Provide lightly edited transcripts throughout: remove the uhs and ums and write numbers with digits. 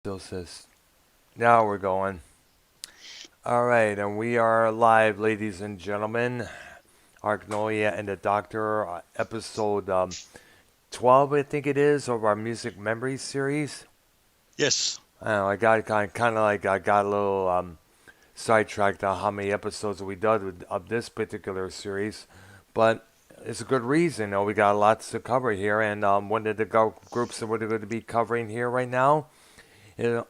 Still says, now we're going. All right, and we are live, ladies and gentlemen. Arknolia and the Doctor, episode 12, I think it is, of our music memory series. Yes. I don't know, I got kind of like I got a little sidetracked on how many episodes we did of this particular series, but it's a good reason. We got lots to cover here, and one of the groups that we're going to be covering here right now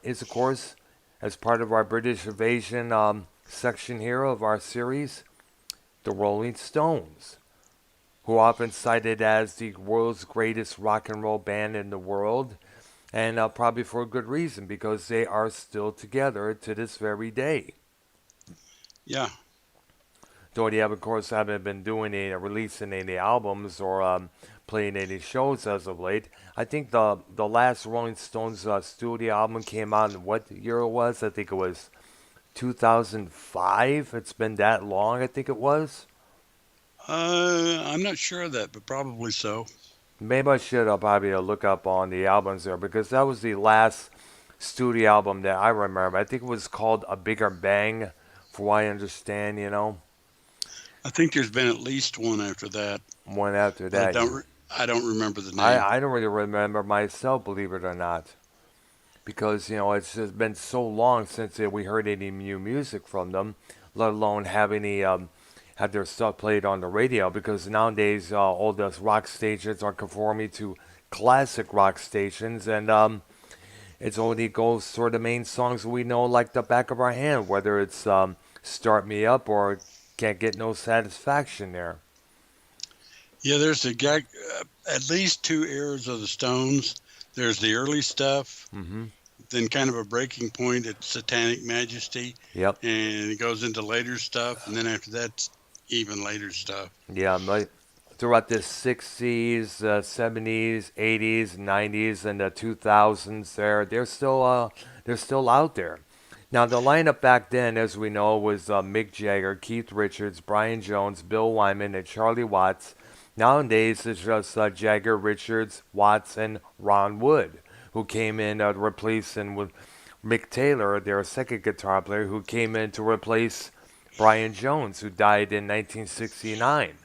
is, of course, as part of our British Invasion section here of our series, the Rolling Stones, who are often cited as the world's greatest rock and roll band in the world, and probably for a good reason because they are still together to this very day. Yeah. Though they have, of course, haven't been doing any releasing any albums or playing any shows as of late. I think the last Rolling Stones studio album came out in what year it was? I think it was 2005. It's been that long, I think it was. I'm not sure of that, but probably so. Maybe I should probably look up on the albums there because that was the last studio album that I remember. I think it was called A Bigger Bang, for what I understand. I think there's been at least one after that, One after but I that. don't. I don't remember the I, name. I don't really remember myself, believe it or not, because it's just been so long since we heard any new music from them, let alone have any have their stuff played on the radio. Because nowadays all the rock stations are conforming to classic rock stations, and it's only goes sort of main songs we know like the back of our hand, whether it's "Start Me Up" or "Can't Get No Satisfaction" there. Yeah, there's at least two eras of the Stones. There's the early stuff, Mm-hmm. then kind of a breaking point at Satanic Majesty, Yep. and it goes into later stuff, and then after that, even later stuff. Yeah, throughout the 60s, 70s, 80s, 90s, and the 2000s, they're still out there. Now the lineup back then, as we know, was Mick Jagger, Keith Richards, Brian Jones, Bill Wyman, and Charlie Watts. Nowadays, it's just Jagger, Richards, Watts, and Ron Wood, who came in replacing with Mick Taylor, their second guitar player, who came in to replace Brian Jones, who died in 1969.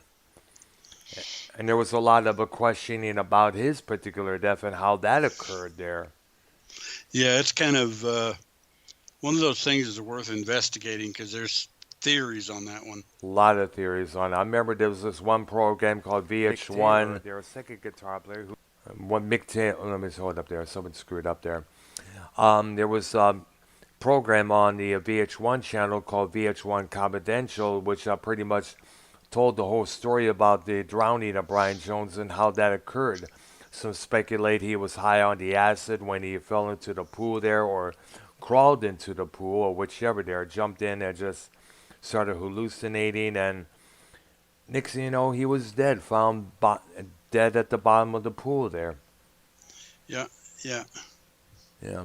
And there was a lot of questioning about his particular death and how that occurred there. Yeah, it's kind of one of those things that's worth investigating because there's theories on that one. A lot of theories on it. I remember there was this one program called VH1. Their second guitar player, who, one Mick Taylor. Let me hold up there. Someone screwed up there. There was a program on the VH1 channel called VH1 Confidential, which pretty much told the whole story about the drowning of Brian Jones and how that occurred. Some speculate he was high on the acid when he fell into the pool there, or crawled into the pool, or whichever there, jumped in and just started hallucinating. And next thing you know, he was dead, found dead at the bottom of the pool there. Yeah, yeah. Yeah.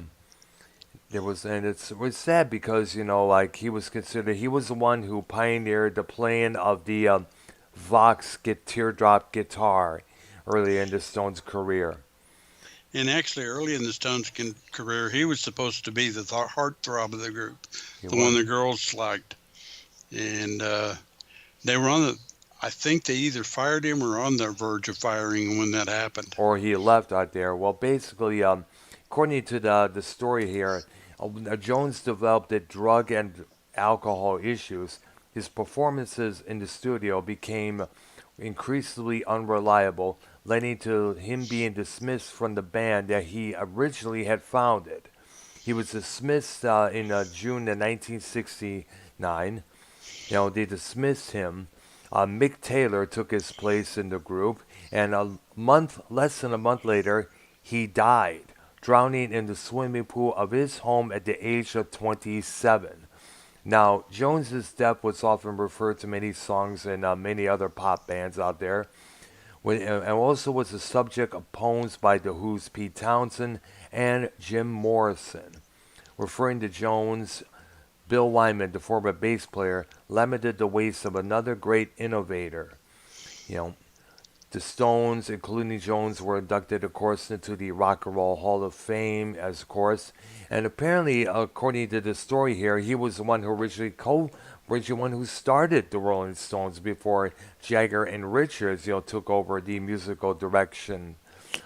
And it was sad because like he was the one who pioneered the playing of the Vox teardrop guitar early in the Stones' career. And actually, early in the Stones' career, he was supposed to be the heartthrob of the group, He the one was, the girls liked. And they were on the, I think they either fired him or on the verge of firing him when that happened. or he left out there. Well, basically, according to the story here, Jones developed the drug and alcohol issues. His performances in the studio became increasingly unreliable, leading to him being dismissed from the band that he originally had founded. He was dismissed in June of 1969. They dismissed him. Mick Taylor took his place in the group, and less than a month later, he died, drowning in the swimming pool of his home at the age of 27. Now, Jones's death was often referred to many songs and many other pop bands out there, and also was the subject of poems by The Who's Pete Townsend and Jim Morrison. Referring to Jones, Bill Wyman, the former bass player, lamented the waste of another great innovator. You know, The Stones, including Jones, were inducted, of course, into the Rock and Roll Hall of Fame, as of course. And apparently, according to the story here, he was the one who originally one who started the Rolling Stones before Jagger and Richards, took over the musical direction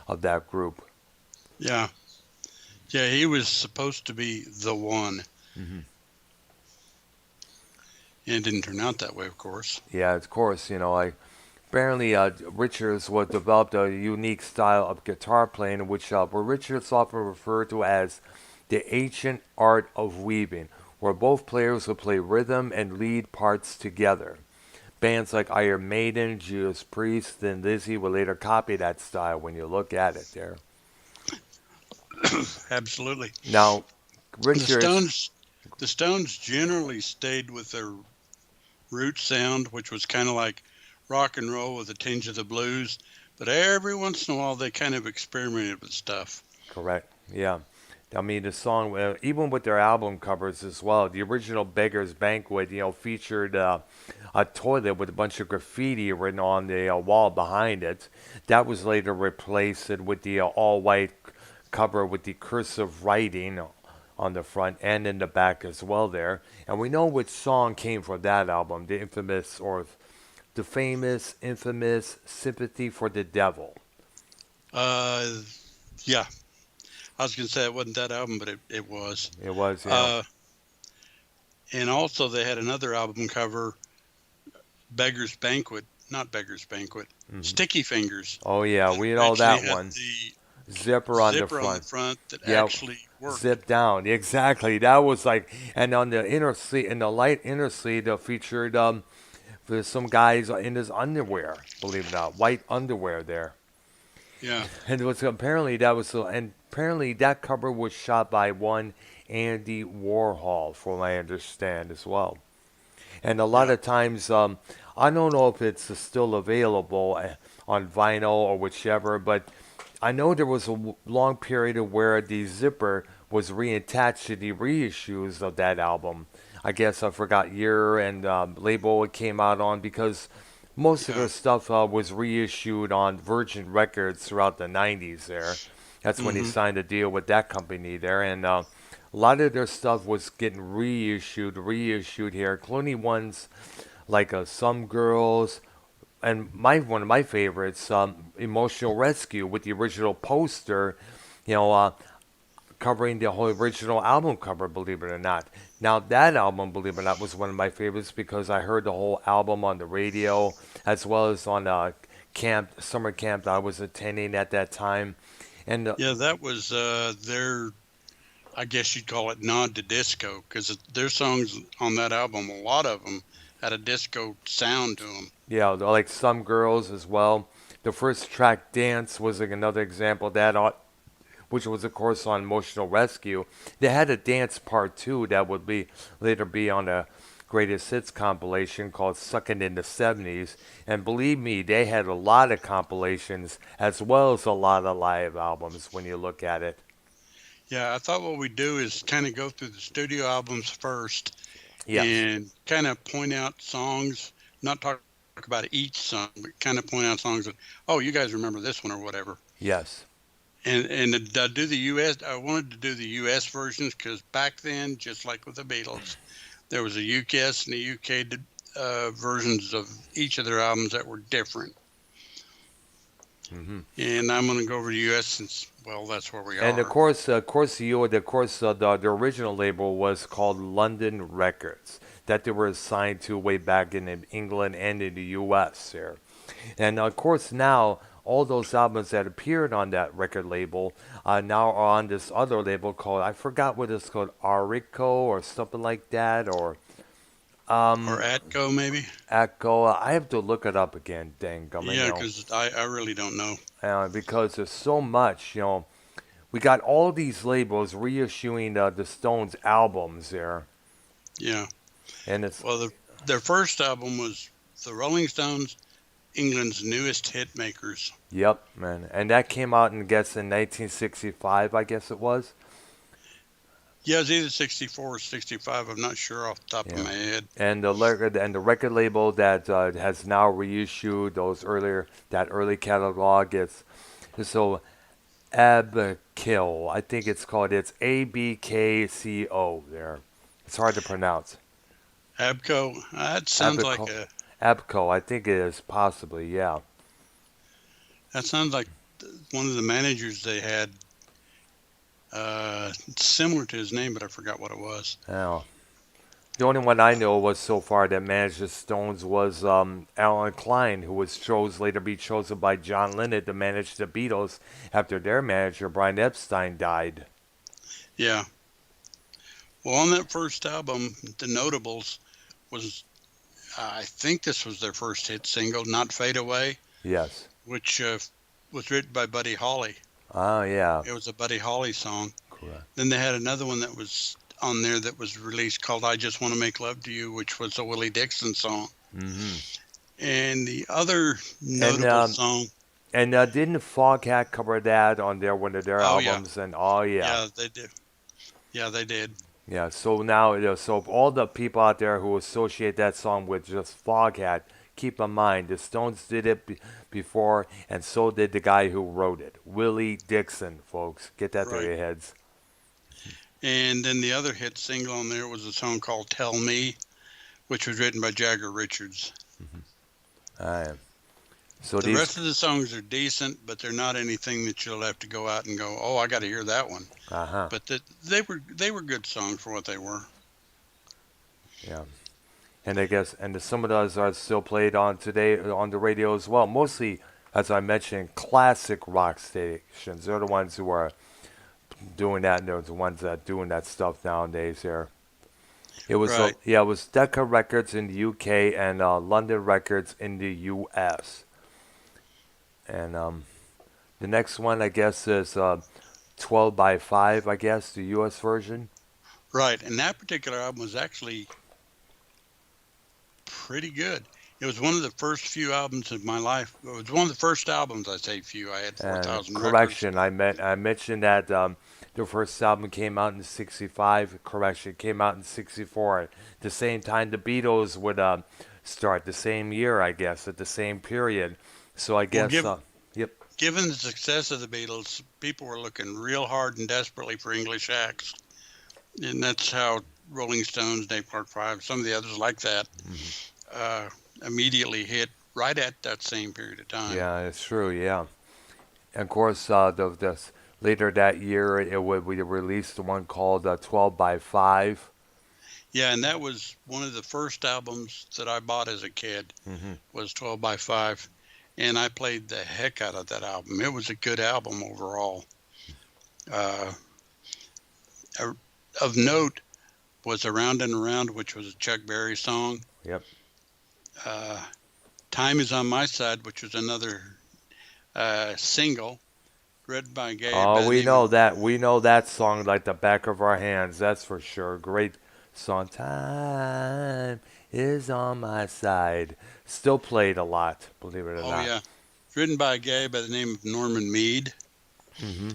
of that group. Yeah. Yeah, he was supposed to be the one. Hmm. And it didn't turn out that way, of course. Yeah, of course, like apparently Richards was developed a unique style of guitar playing, which were Richards often referred to as the ancient art of weaving, where both players would play rhythm and lead parts together. Bands like Iron Maiden, Judas Priest, and Lizzy would later copy that style when you look at it there. Absolutely. Now, The Richards, Stones the Stones generally stayed with their root sound, which was kind of like rock and roll with a tinge of the blues, but every once in a while they kind of experimented with stuff. correct, yeah. I mean, the song, even with their album covers as well, the original Beggar's Banquet, featured a toilet with a bunch of graffiti written on the wall behind it. That was later replaced with the all white cover with the cursive writing on the front and in the back as well there. And we know which song came from that album, the famous, infamous Sympathy for the Devil. Uh, yeah, I was going to say it wasn't that album, but it was. It was, Uh, and also they had another album cover, Beggar's Banquet, not Beggar's Banquet, hmm Sticky Fingers, Oh, yeah, that we know actually that had one. the Zipper on the zipper on the front. front that Yeah, actually worked. zip down. Exactly. That was like, and on the inner sleeve, in the light inner sleeve, featured there's some guys in his underwear. Believe it or not, white underwear there. Yeah, And it was apparently that was and apparently that cover was shot by one Andy Warhol, from what I understand as well. And a lot yeah, of times, I don't know if it's still available on vinyl or whichever, but I know there was a long period of where the zipper was reattached to the reissues of that album. I guess I forgot year and label it came out on because most of yeah. their stuff was reissued on Virgin Records throughout the 90s there. That's when he Hmm. signed a deal with that company there. And a lot of their stuff was getting reissued here, including ones like Some Girls, and my one of my favorites, Emotional Rescue, with the original poster, you know, uh, covering the whole original album cover. Believe it or not. Now that album, believe it or not, was one of my favorites because I heard the whole album on the radio as well as on summer camp that I was attending at that time, and Yeah, that was their, I guess you'd call it nod to disco, because their songs on that album, a lot of them had a disco sound to them. yeah, like Some Girls as well. The first track, Dance, was like another example of that, which was of course on Emotional Rescue. They had a dance part too that would be later be on a greatest hits compilation called Suckin' in the 70s. And believe me, they had a lot of compilations as well as a lot of live albums when you look at it. Yeah, I thought what we'd do is kind of go through the studio albums first Yes. and kind of point out songs, not talk about each song, but kind of point out songs that, oh, you guys remember this one or whatever. Yes. And I do the U.S. I wanted to do the U.S. versions because back then, just like with the Beatles, there was a U.S. and a U.K. Versions of each of their albums that were different. Hmm. And I'm going to go over the U.S. since, well, that's where we And are. the original label was called London Records that they were assigned to way back in England and in the U.S. there. And of course, now all those albums that appeared on that record label now are on this other label called, I forgot what it's called, Arico or something like that, or Or um, Atco, maybe. Echo. I have to look it up again, dang gummit, Yeah, because I really don't know. because there's so much, We got all these labels reissuing the Stones albums there, Yeah. and it's Well, their first album was the Rolling Stones, England's newest hit makers. yep, man, and that came out in 1965, I guess it was. Yeah, it's either 64 or 65. I'm not sure off the top of Yeah. my head. And the record label that has now reissued that early catalog, it's so Abkill. I think it's called. It's ABKCO. There, it's hard to pronounce. Abco. That sounds like Abco, a. Abco. I think it is possibly. Yeah. That sounds like one of the managers they had. Similar to his name, but I forgot what it was. Now, the only one I know was so far that managed the Stones was Alan Klein, who was later be chosen by John Lennon to manage the Beatles after their manager Brian Epstein died. Yeah. Well, on that first album, the Notables was. I think this was their first hit single, "Not Fade Away," Yes. which was written by Buddy Holly. Oh yeah. It was a Buddy Holly song. Correct. Then they had another one that was on there that was released called "I Just Want to Make Love to You," which was a Willie Dixon song. Mm-hmm. And the other And notable song, didn't Foghat cover that on one of their oh yeah, albums? And oh yeah. yeah they did, yeah they did, Yeah, so now, so all the people out there who associate that song with just Foghat, keep in mind the Stones did it before, and so did the guy who wrote it, Willie Dixon, folks. Get that through right. your heads. And then the other hit single on there was a song called "Tell Me," which was written by Jagger Richards. Mm-hmm. So The these, rest of the songs are decent, but they're not anything that you'll have to go out and go, "Oh, I got to hear that one." uh-huh, But they were good songs for what they were. yeah. And I guess, some of those are still played on today on the radio as well. Mostly, as I mentioned, classic rock stations. They're the ones who are doing that, and they're the ones that doing that stuff nowadays here. Right. It was Decca Records in the UK and London Records in the US. And the next one, I guess, is 12 by 5, I guess, the US version. Right. And that particular album was actually pretty good. It was one of the first few albums of my life. It was one of the first albums, I say few. I had And 4,000 records. correction, I mentioned that their first album came out in '65. Correction, came out in '64. At the same time, the Beatles would start the same year, I guess, at the same period. So I Well, guess, yep. given the success of the Beatles, people were looking real hard and desperately for English acts. And that's how Rolling Stones, Day Part 5, some of the others like that, Hmm. uh, immediately hit right at that same period of time. Yeah, it's true. Yeah, and of course, later that year, we released the one called 12 by 5. Yeah, and that was one of the first albums that I bought as a kid Hmm. was 12 by 5. And I played the heck out of that album. It was a good album overall. Uh, of note was Around and Around, which was a Chuck Berry song. Yep. Uh, Time is on My Side, which was another single written by a guy by Oh, the name of. we know that song like the back of our hands. That's for sure. Great song. Time is on my side. Still played a lot, believe it or Oh not. yeah, written by a guy by the name of Norman Mead. Hmm.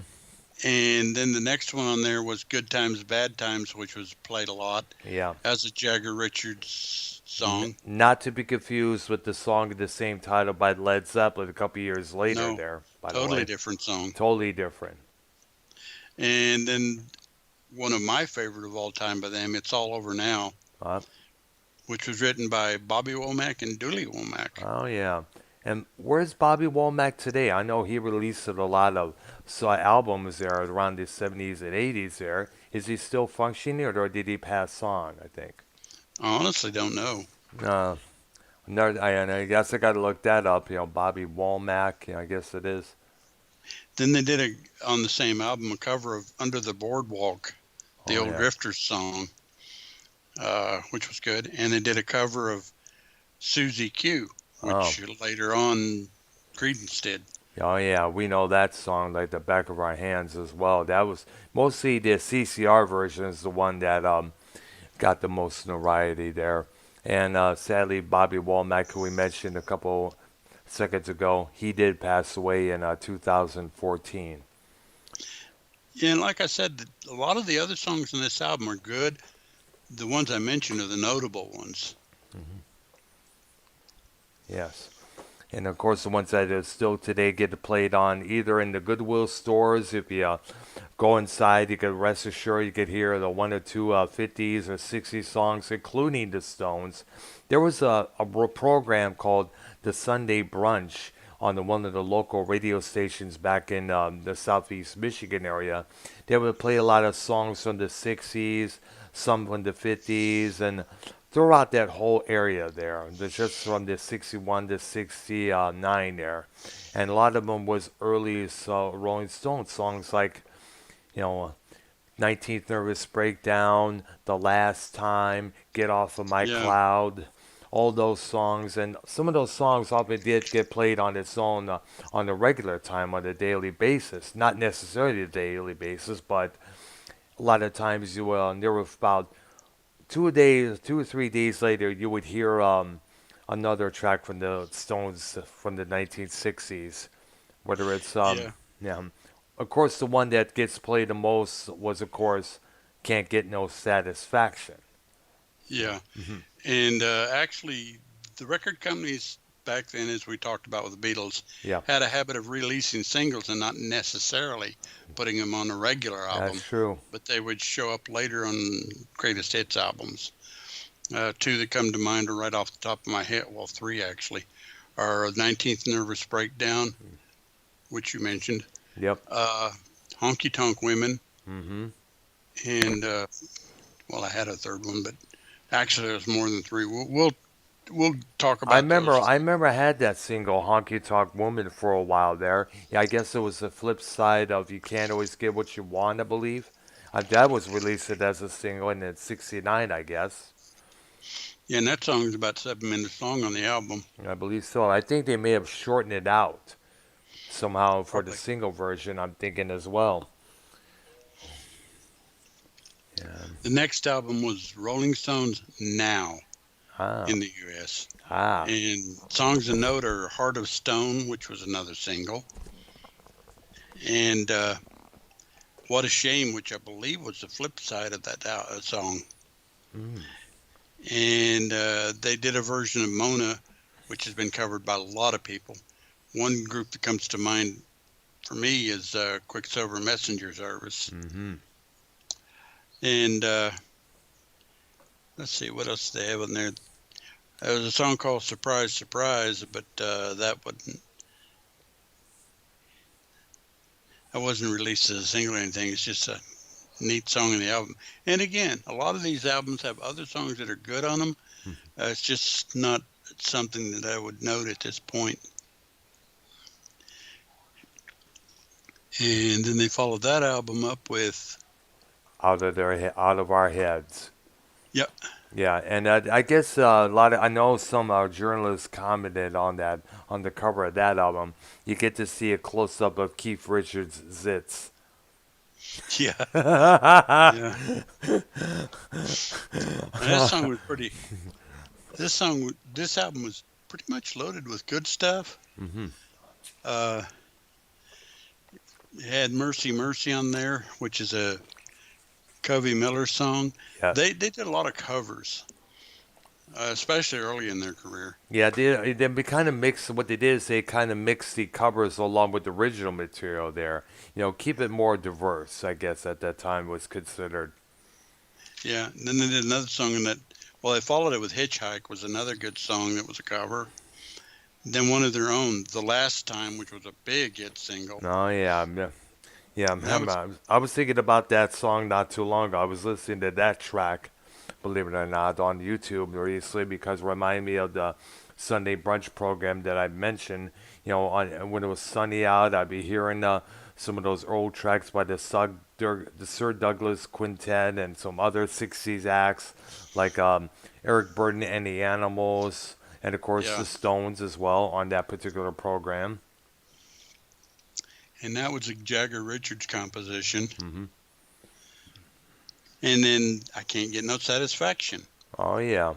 And then the next one on there was Good Times, Bad Times, which was played a lot Yeah. as a Jagger Richards song. Not to be confused with the song of the same title by Led Zeppelin a couple years later. No, There, by the totally way, different song. totally different. And then one of my favorite of all time by them, It's All Over Now, Uh, which was written by Bobby Womack and Dooley Womack. oh yeah. And where's Bobby Womack today? I know he released a lot of albums there around the 70s and 80s there. Is he still functioning or did he pass on, I think? I honestly don't know. Uh, no, I guess I got to look that up. Bobby Womack, I guess it is. Then they did on the same album a cover of Under the Boardwalk, the Oh old yeah. Drifters song, which was good. And they did a cover of Susie Q, Oh. which later on Creedence did. Oh yeah, we know that song like the back of our hands as well. That was mostly the CCR version is the one that got the most notoriety there. And sadly, Bobby Womack, who we mentioned a couple seconds ago, he did pass away in 2014. Yeah, and like I said, a lot of the other songs in this album are good. The ones I mentioned are the notable ones. Hmm. Yes. And of course, the ones that still today get played on either in the Goodwill stores. If you go inside, you can rest assured you could hear the one or two 50s or 60s songs, including the Stones. There was a program called the Sunday Brunch on one of the local radio stations back in the southeast Michigan area. They would play a lot of songs from the 60s, some from the 50s, and throughout that whole area there. There's just from the 61 to 69 there. And a lot of them was early Rolling Stones songs like, you know, 19th Nervous Breakdown, The Last Time, Get Off of My Yeah, Cloud, all those songs. And some of those songs often did get played on its own on a regular time on a daily basis. Not necessarily a daily basis, but a lot of times you there were about 2 days, 2 or 3 days later, you would hear another track from the Stones from the 1960s. Whether it's yeah, yeah, of course the one that gets played the most was of course "Can't Get No Satisfaction." yeah. Hmm. And actually, the record companies back then, as we talked about with the Beatles, Yeah, had a habit of releasing singles and not necessarily putting them on a regular that's album, true. but they would show up later on greatest hits albums. Two that come to mind are right off the top of my head. Well, three actually are 19th Nervous Breakdown, which you mentioned, Yep. uh, Honky Tonk Women, Hmm. and well, I had a third one, but actually there's more than three. We'll talk I about remember, those. I remember I had that single "Honky Tonk Woman" for a while there. Yeah, I guess it was the flip side of "You Can't Always Get What You Want," I believe. That was released as a single in '69, I guess. Yeah, and that song is about 7 minutes long on the album. I believe so. I think they may have shortened it out somehow for the Probably. single version. I'm thinking as well. Yeah. The next album was Rolling Stones Now Ah. in the US. Ah. And songs of note are Heart of Stone, which was another single, and What a Shame, which I believe was the flip side of that song. Mm. And they did a version of Mona, which has been covered by a lot of people. One group that comes to mind for me is Quicksilver Messenger Service. Mm-hmm. And let's see what else they have on there. There was a song called Surprise, Surprise, but that wasn't released as a single or anything. It's just a neat song in the album. And again, a lot of these albums have other songs that are good on them. It's just not something that I would note at this point. And then they followed that album up with, Out of our heads. yep, Yeah, and I guess a lot of I know some journalists commented on that on the cover of that album. You get to see a close up of Keith Richards' zits. yeah, yeah. Hmm. And that song was pretty. This album was pretty much loaded with good stuff. Uh, it had Mercy Mercy on there, which is a Covey Miller song. Yes. They did a lot of covers, especially early in their career. Yeah, they kind of mix. What they did is they kind of mixed the covers along with the original material there. Keep it more diverse. I guess at that time was considered. Yeah, and then they did another song in that. Well, they followed it with Hitchhike, was another good song that was a cover. Then one of their own, The Last Time, which was a big hit single. Oh yeah, yeah, yeah. And that was, I was thinking about that song not too long ago. I was listening to that track, believe it or not, on YouTube recently because it reminded me of the Sunday brunch program that I mentioned. When it was sunny out, I'd be hearing some of those old tracks by the Sir Douglas Quintet and some other '60s acts like Eric Burden and the Animals, and of course the yeah. Stones as well on that particular program. And that was a Jagger Richards composition. Hmm. And then I Can't Get No Satisfaction, Oh yeah.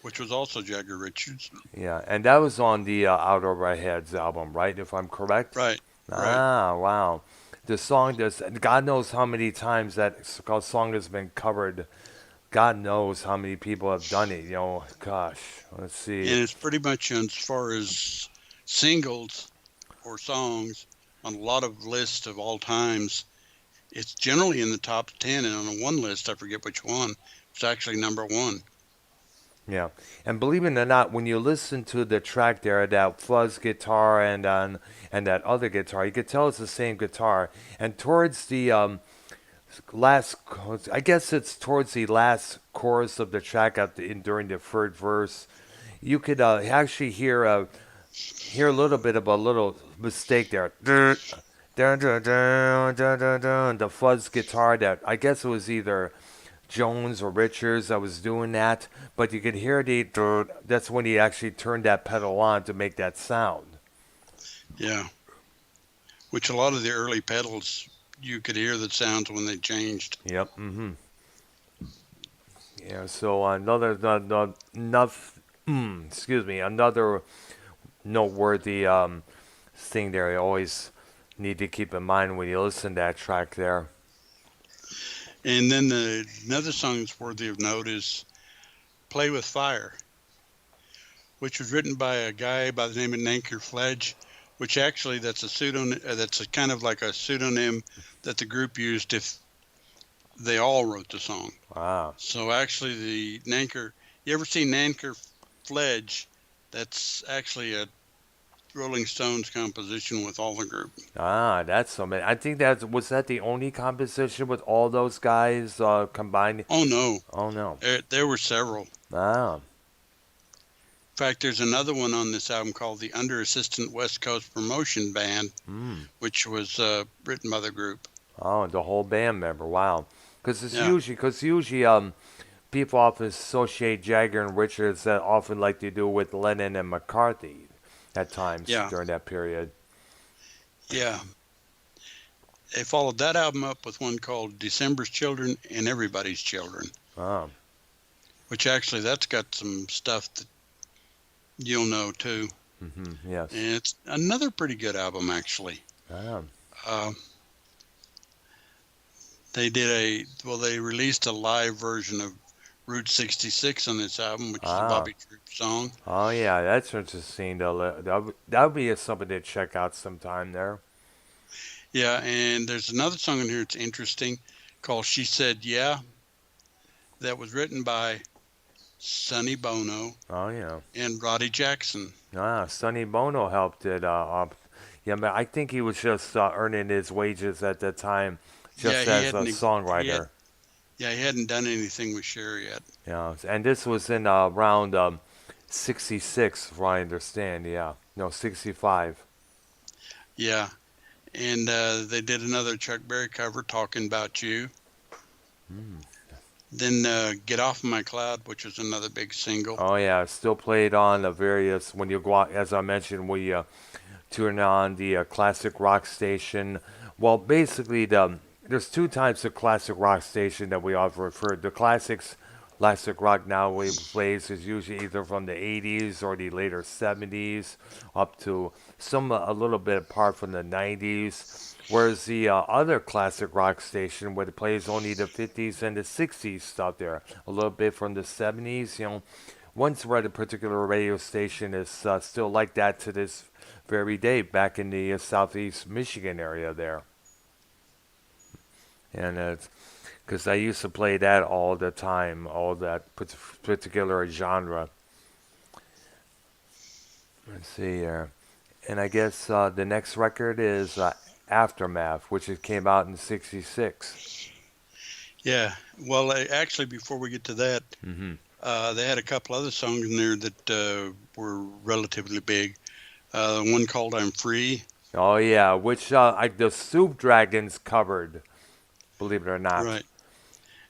which was also Jagger Richards. Yeah, and that was on the Out of Our Heads album, right? If I'm correct. Right, right. Ah, wow. The song does. God knows how many times that song has been covered. God knows how many people have done it. Gosh, let's see. And it's pretty much as far as singles or songs on a lot of lists of all times. It's generally in the top 10, and on one list, I forget which one, it's actually number one. Yeah, and believe it or not, when you listen to the track there, that fuzz guitar and that other guitar, you could tell it's the same guitar. And towards the last, I guess it's towards the last chorus of the track during the third verse, you could actually hear a little bit of a little mistake there. Dun, dun, dun, dun, dun, dun, dun. The fuzz guitar that I guess it was either Jones or Richards that was doing that, but you could hear that's when he actually turned that pedal on to make that sound. Yeah, which a lot of the early pedals, you could hear the sounds when they changed. Yep. Yeah. So another excuse me, another noteworthy thing there. You always need to keep in mind when you listen to that track there. And then another song that's worthy of note is Play with Fire, which was written by a guy by the name of Nanker Fledge, which actually that's a pseudonym, that's a kind of like a pseudonym that the group used if they all wrote the song. Wow. So actually the Nanker, you ever see Nanker Fledge? That's actually a Rolling Stones composition with all the group. That's something. I think that the only composition with all those guys combined. Oh no, Oh no. there were several. Ah. In fact, there's another one on this album called the Under Assistant West Coast Promotion Band, Mm. which was written by the group. Oh, the whole band member. Wow. Yeah, Because usually people often associate Jagger and Richards that often like they do with Lennon and McCarthy at times yeah, during that period. yeah. They followed that album up with one called December's Children and Everybody's Children, Oh. which actually that's got some stuff that you'll know too. Yes. And it's another pretty good album actually. Ah. Uh, they released a live version of Route 66 on this album, which is a Ah. Bobby Troop song. Oh yeah, that's interesting. That would be something to check out sometime there. Yeah, and there's another song in here that's interesting called She Said Yeah, that was written by Sonny Bono Oh yeah. and Roddy Jackson. Sonny Bono helped it up. Yeah, but I think he was just earning his wages at the time, Yeah, just he as a hadn't he had songwriter. yeah, he hadn't done anything with Cher yet. Yeah, and this was in around 66, from what I understand. Yeah, no, 65. Yeah, and they did another Chuck Berry cover, Talking About You. Mm. Then Get Off My Cloud, which was another big single. Oh yeah, still played on the various when you go out. As I mentioned, we turn on the classic rock station. Well, basically, there's two types of classic rock station that we often refer. The classic rock now we plays is usually either from the 80s or the later 70s, up to some a little bit apart from the 90s. Whereas the other classic rock station, where it plays only the 50s and the 60s stuff there, a little bit from the 70s, once read a particular radio station is still like that to this very day back in the southeast Michigan area there. And it's because I used to play that all the time, all that particular genre. Let's see here. And I guess the next record is Aftermath, which it came out in '66. Yeah, well, actually, before we get to that, Mm-hmm. they had a couple other songs in there that were relatively big. One called I'm Free. Oh yeah, which the Soup Dragons covered, believe it or not. Right.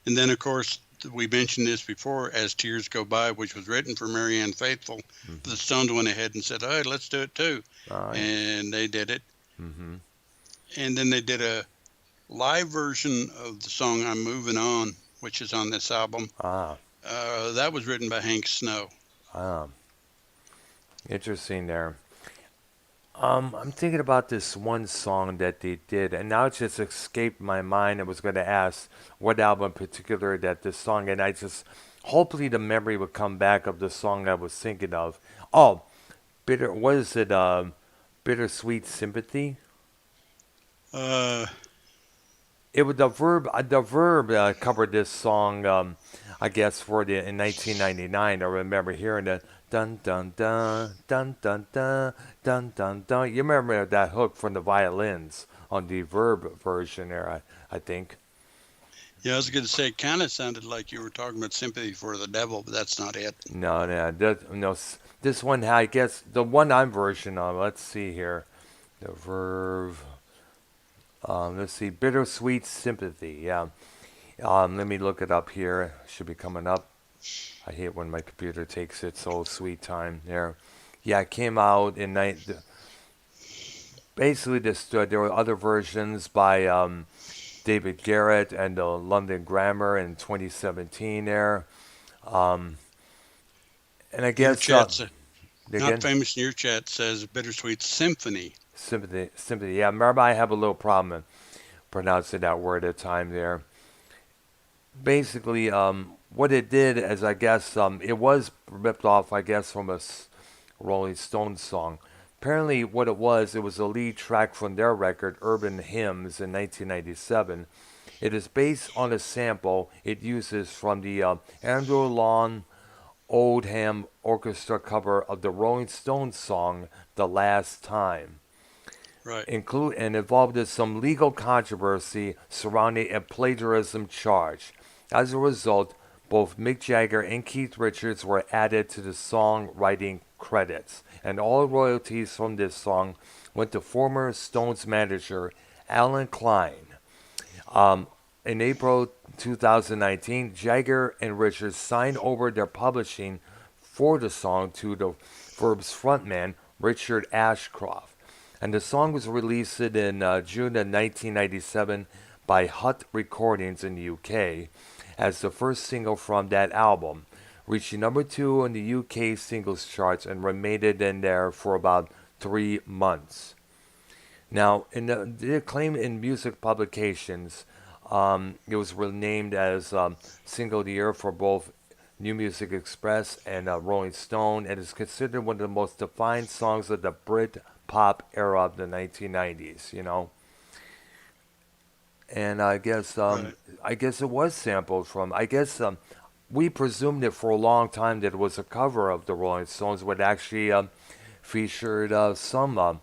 And then, of course, we mentioned this before, As Tears Go By, which was written for Marianne Faithfull. Mm-hmm. The Stones went ahead and said, hey, let's do it too. Oh yeah. And they did it. Mm-hmm. And then they did a live version of the song I'm Moving On, which is on this album. Ah. That was written by Hank Snow. Ah. Interesting there. I'm thinking about this one song that they did, and now it just escaped my mind. I was going to ask what album in particular that this song, and I just hopefully the memory would come back of the song I was thinking of. Oh, what is it? Bittersweet Sympathy. Uh, It was the Verb covered this song. I guess for the in 1999. I remember hearing it. Dun dun dun dun dun dun dun dun dun. You remember that hook from the violins on the Verb version there? I think. yeah, I was going to say, it kind of sounded like you were talking about Sympathy for the Devil, but that's not it. No, no, no. This one, I guess the one I'm version of. Let's see here. The Verb. Let's see. Bittersweet Sympathy. Yeah. Let me look it up here. Should be coming up. I hate when my computer takes its old sweet time there. Yeah, it came out in basically this. There were other versions by David Garrett and the London Grammar in 2017 there. Um, and I Your guess chat's not again, famous in your chat says Bittersweet Symphony. sympathy. Yeah, remember I have a little problem in pronouncing that word at a time there. Basically, what it did is I guess it was ripped off, I guess, from Rolling Stones song. Apparently, what it was a lead track from their record, Urban Hymns, in 1997. It is based on a sample it uses from the Andrew Lawn Oldham Orchestra cover of the Rolling Stones song "The Last Time." Right. Include and involved in some legal controversy surrounding a plagiarism charge. As a result, both Mick Jagger and Keith Richards were added to the songwriting credits, and all royalties from this song went to former Stones manager Alan Klein. Um, in April 2019, Jagger and Richards signed over their publishing for the song to the Verb's frontman, Richard Ashcroft. And the song was released in June of 1997 by Hut Recordings in the UK as the first single from that album, reaching number two on the UK singles charts and remained in there for about 3 months. Now, the acclaim in music publications, it was renamed as Single of the Year for both New Music Express and Rolling Stone, and is considered one of the most defined songs of the Brit pop era of the 1990s. And Right. I guess it was sampled from. I guess we presumed it for a long time that it was a cover of the Rolling Stones, but actually featured some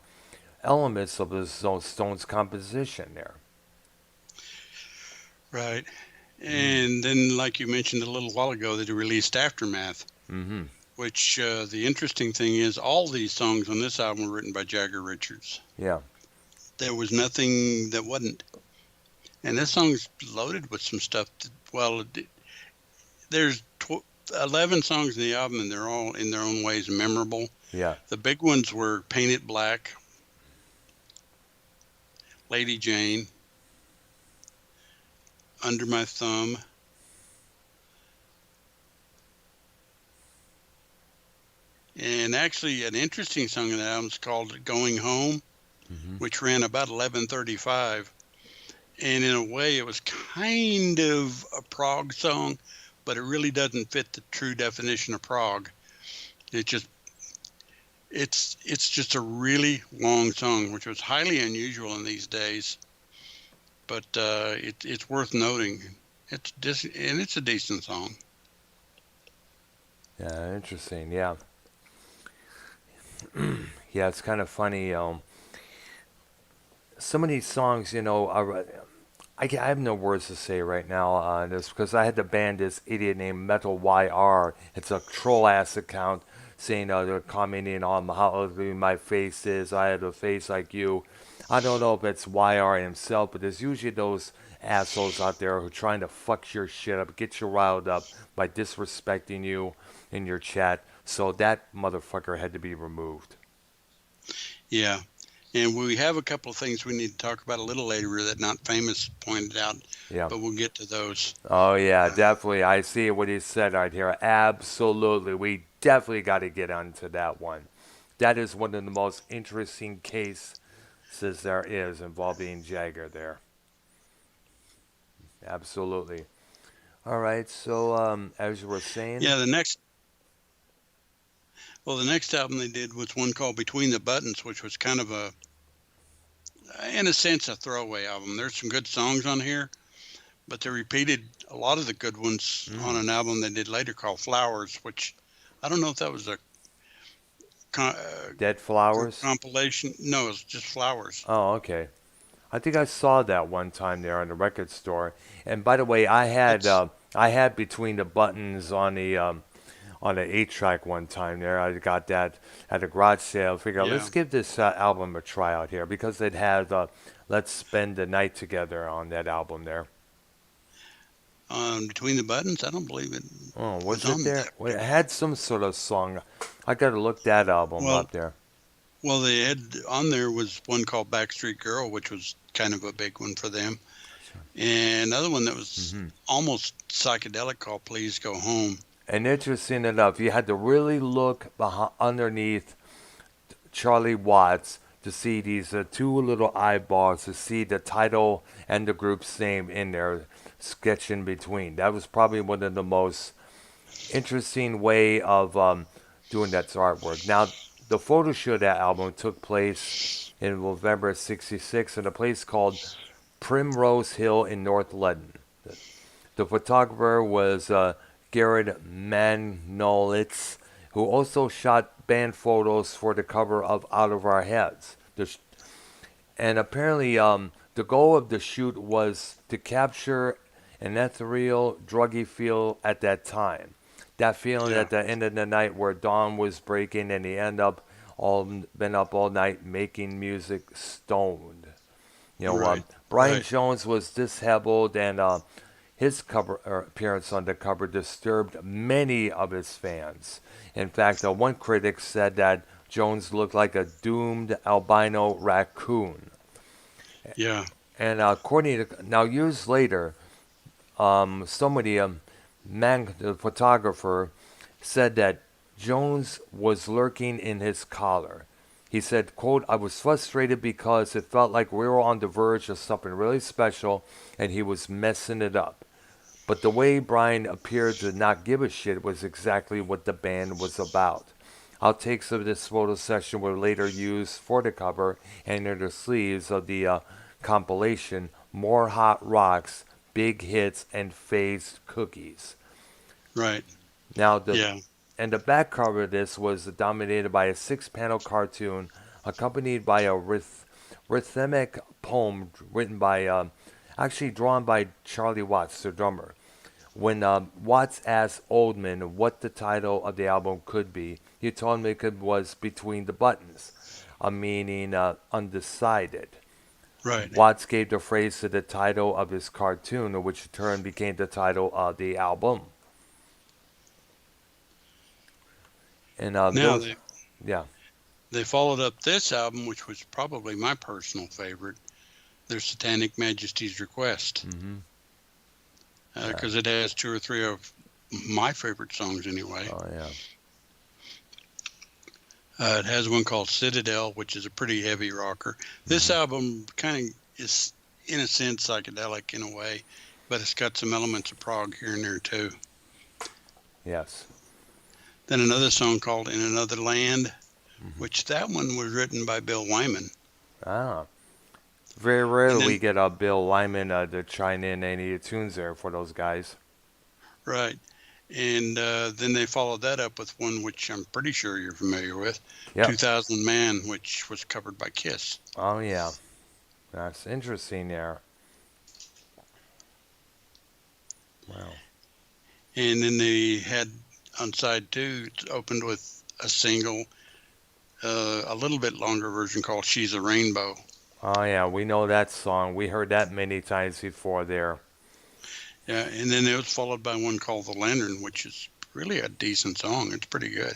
elements of the Stones composition there. Right. Mm. And then, like you mentioned a little while ago, they released Aftermath, Mm-hmm. which the interesting thing is all these songs on this album were written by Jagger Richards. Yeah. There was nothing that wasn't. And this song's loaded with some stuff. There's 11 songs in the album, and they're all in their own ways memorable. Yeah. The big ones were Paint It Black, Lady Jane, Under My Thumb, and actually an interesting song in the album is called Going Home, Mm-hmm. which ran about 11:35. And in a way, it was kind of a prog song, but it really doesn't fit the true definition of prog. It just it's just a really long song, which was highly unusual in these days. But it's worth noting. And it's a decent song. Yeah. Interesting. Yeah. Yeah. It's kind of funny. Some of these songs, I have no words to say right now on this because I had to ban this idiot named Metal YR. It's a troll ass account saying they're commenting on how ugly my face is. I have a face like you. I don't know if it's YR himself, but there's usually those assholes out there who are trying to fuck your shit up, get you riled up by disrespecting you in your chat. So that motherfucker had to be removed. Yeah. And we have a couple of things we need to talk about a little later that Not Famous pointed out, Yeah. but we'll get to those. Oh yeah, Uh, definitely. I see what he said right here. Absolutely, we definitely got to get onto that one. that is one of the most interesting cases there is involving Jagger there. Absolutely. All right. So as you were saying, Yeah, the next album they did was one called Between the Buttons, which was kind of in a sense, a throwaway album. There's some good songs on here, but they repeated a lot of the good ones on mm, an album they did later called Flowers, which I don't know if that was a con- Dead group Flowers. compilation. No, it's just Flowers. Oh, okay. I think I saw that one time there in the record store. And by the way, It's I had Between the Buttons on the 8 track one time there. I got that at a garage sale. Figure, yeah. let's give this album a try out here because it had Let's Spend the Night Together on that album there. Between the Buttons, I don't believe it Oh, was was it on there? that Well, it particular. had some sort of song. I got to look that album Well, up there. well, they had on there was one called Backstreet Girl, which was kind of a big one for them, and another one that was Hmm. almost psychedelic called Please Go Home. And interesting enough, you had to really look underneath Charlie Watts to see these two little eyeballs to see the title and the group's name in there, sketched in between. That was probably one of the most interesting way of doing that artwork. Now, the photo shoot of that album took place in November '66 in a place called Primrose Hill in North London. The photographer was Garrett Manolitz, who also shot band photos for the cover of Out of Our Heads. And apparently, the goal of the shoot was to capture an ethereal, druggy feel at that time. That feeling Yeah, at the end of the night where dawn was breaking and he end up all been up all night making music stoned. right, Brian right, Jones was disheveled, and his cover appearance on the cover disturbed many of his fans. In fact, one critic said that Jones looked like a doomed albino raccoon. yeah, And according to now years later, somebody, the photographer, said that Jones was lurking in his collar. He said, quote, I was frustrated because it felt like we were on the verge of something really special and he was messing it up. But the way Brian appeared to not give a shit was exactly what the band was about. Outtakes of this photo session were later used for the cover and in the sleeves of the compilation More Hot Rocks, Big Hits, and Phased Cookies. right, Now, yeah, the back cover of this was dominated by a six-panel cartoon accompanied by a rhythmic poem written by, actually drawn by Charlie Watts, the drummer. When Watts asked Oldman what the title of the album could be, he told him was Between the Buttons, a meaning undecided. right. Watts gave the phrase to the title of his cartoon, which in turn became the title of the album. And Now yeah. they followed up this album, which was probably my personal favorite, their Satanic Majesty's Request, Mm-hmm. Yeah. because it has two or three of my favorite songs anyway. Oh yeah. It has one called Citadel, which is a pretty heavy rocker. This Mm-hmm. album kind of is, in a sense, psychedelic in a way, but it's got some elements of prog here and there too. Yes. Then another song called In Another Land, Mm-hmm. which that one was written by Bill Wyman. Ah. Very And rarely we then, get Bill Lyman to chime in any tunes there for those guys. right. And then they followed that up with one which I'm pretty sure you're familiar with, Yep. 2000 Man, which was covered by Kiss. Oh yeah. That's interesting there. Wow. And then they had on side two, it opened with a single, a little bit longer version called She's a Rainbow. Oh yeah, we know that song. We heard that many times before there. Yeah, and then it was followed by one called The Lantern, which is really a decent song. It's pretty good.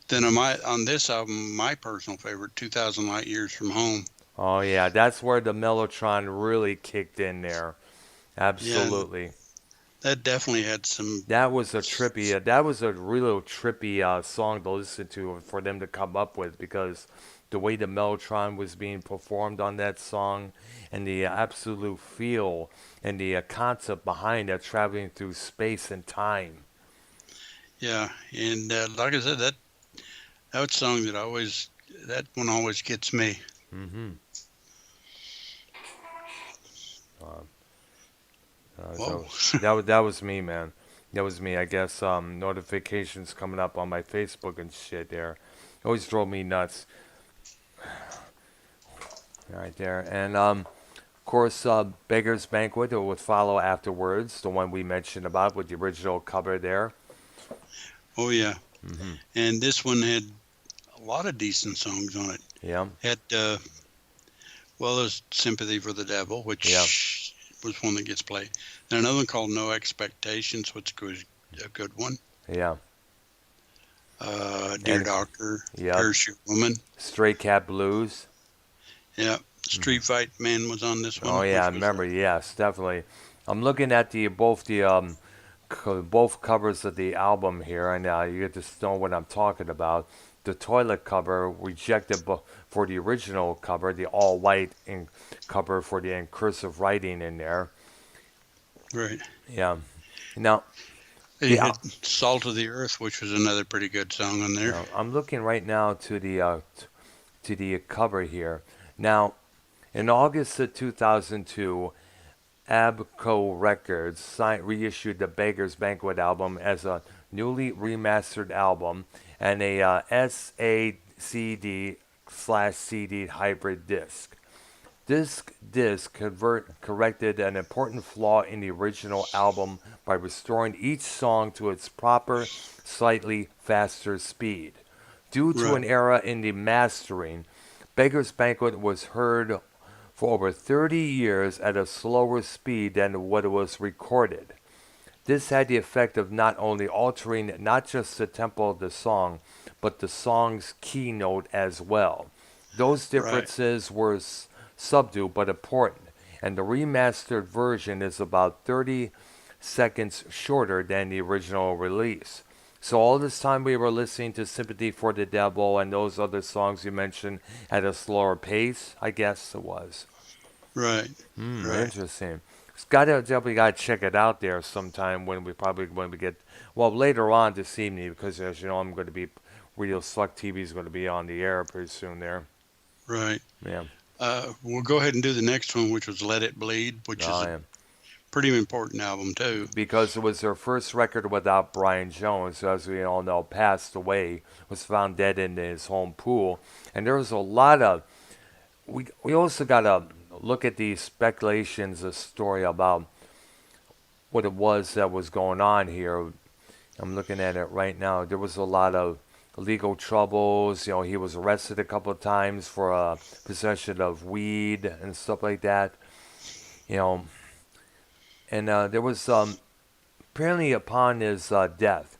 Then on this album, my personal favorite, 2000 Light Years from Home. Oh yeah, that's where the Mellotron really kicked in there. Yeah, Absolutely. That definitely had some. That was a trippy. That was a real trippy song to listen to for them to come up with because the way the mellotron was being performed on that song, and the absolute feel and the concept behind it, traveling through space and time. Yeah, and like I said, that song that one always gets me. Mm-hmm. Uh, Whoa. so that was me, man. That was me. I guess notifications coming up on my Facebook and shit. There, always drove me nuts. Right there, and of course, Beggar's Banquet would follow afterwards, the one we mentioned about with the original cover there. Oh yeah, Mm-hmm. and this one had a lot of decent songs on it. Yeah, Had well, there's "Sympathy for the Devil," yeah, which was one that gets played. And another one called "No Expectations," which was a good one. yeah, "Dear and Doctor," yeah, "Parachute Woman." Stray Cat Blues. Yeah, Mm-hmm. "Street Fight Man" was on this Oh one, yeah, I which was remember. Yes, definitely. I'm looking at both covers of the album here, and you get to know what I'm talking about. The toilet cover rejected for the original cover, the all white cover for the in cursive writing in there. right. Yeah. Now He the had "Salt of the Earth," which was another pretty good song on there. I'm looking right now to the cover here. Now in August of 2002, Abco Records reissued the Beggar's Banquet album as a newly remastered album and a SACD slash CD hybrid disc. This disc corrected an important flaw in the original album by restoring each song to its proper, slightly faster speed. Due to Right, an error in the mastering, Beggar's Banquet was heard for over 30 years at a slower speed than what was recorded. This had the effect of not only altering not just the tempo of the song, but the song's keynote as well. Those right, differences were subtle but important, and the remastered version is about 30 seconds shorter than the original release. So all this time we were listening to Sympathy for the Devil and those other songs you mentioned at a slower pace, I guess it was. right, right. Interesting. It's gotta definitely gotta check it out there sometime when we get well later on this evening because as you know I'm going to be Radio Select TV is going to be on the air pretty soon there. Right. Yeah. We'll go ahead and do the next one, which was "Let It Bleed," which is Oh a yeah. pretty important album too. Because it was their first record without Brian Jones, who, as we all know, passed away, was found dead in his home pool, and there was a lot of we also gotta look at the speculations, the story about what it was that was going on here. I'm looking at it right now. There was a lot of legal troubles. You know, he was arrested a couple of times for possession of weed and stuff like that. You know, and there was apparently upon his death,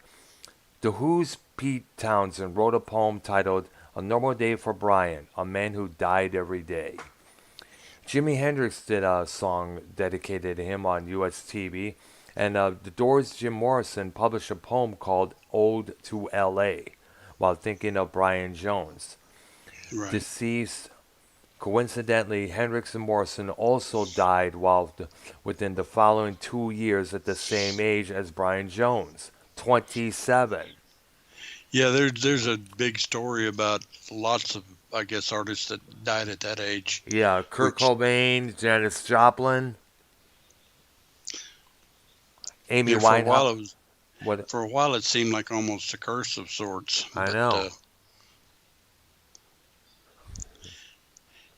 The Who's Pete Townsend wrote a poem titled "A Normal Day for Brian, a Man Who Died Every Day." Jimi Hendrix did a song dedicated to him on US TV, and The Doors' Jim Morrison published a poem called "Ode to L.A." while thinking of Brian Jones. Right. Deceased, coincidentally, Hendrix and Morrison also died within the following 2 years at the same age as Brian Jones, 27. Yeah, there's a big story about lots of, I guess, artists that died at that age, Yeah, Kurt which, Cobain, Janis Joplin, Amy yeah, Winehouse. What? for a while it seemed like almost a curse of sorts. I But know.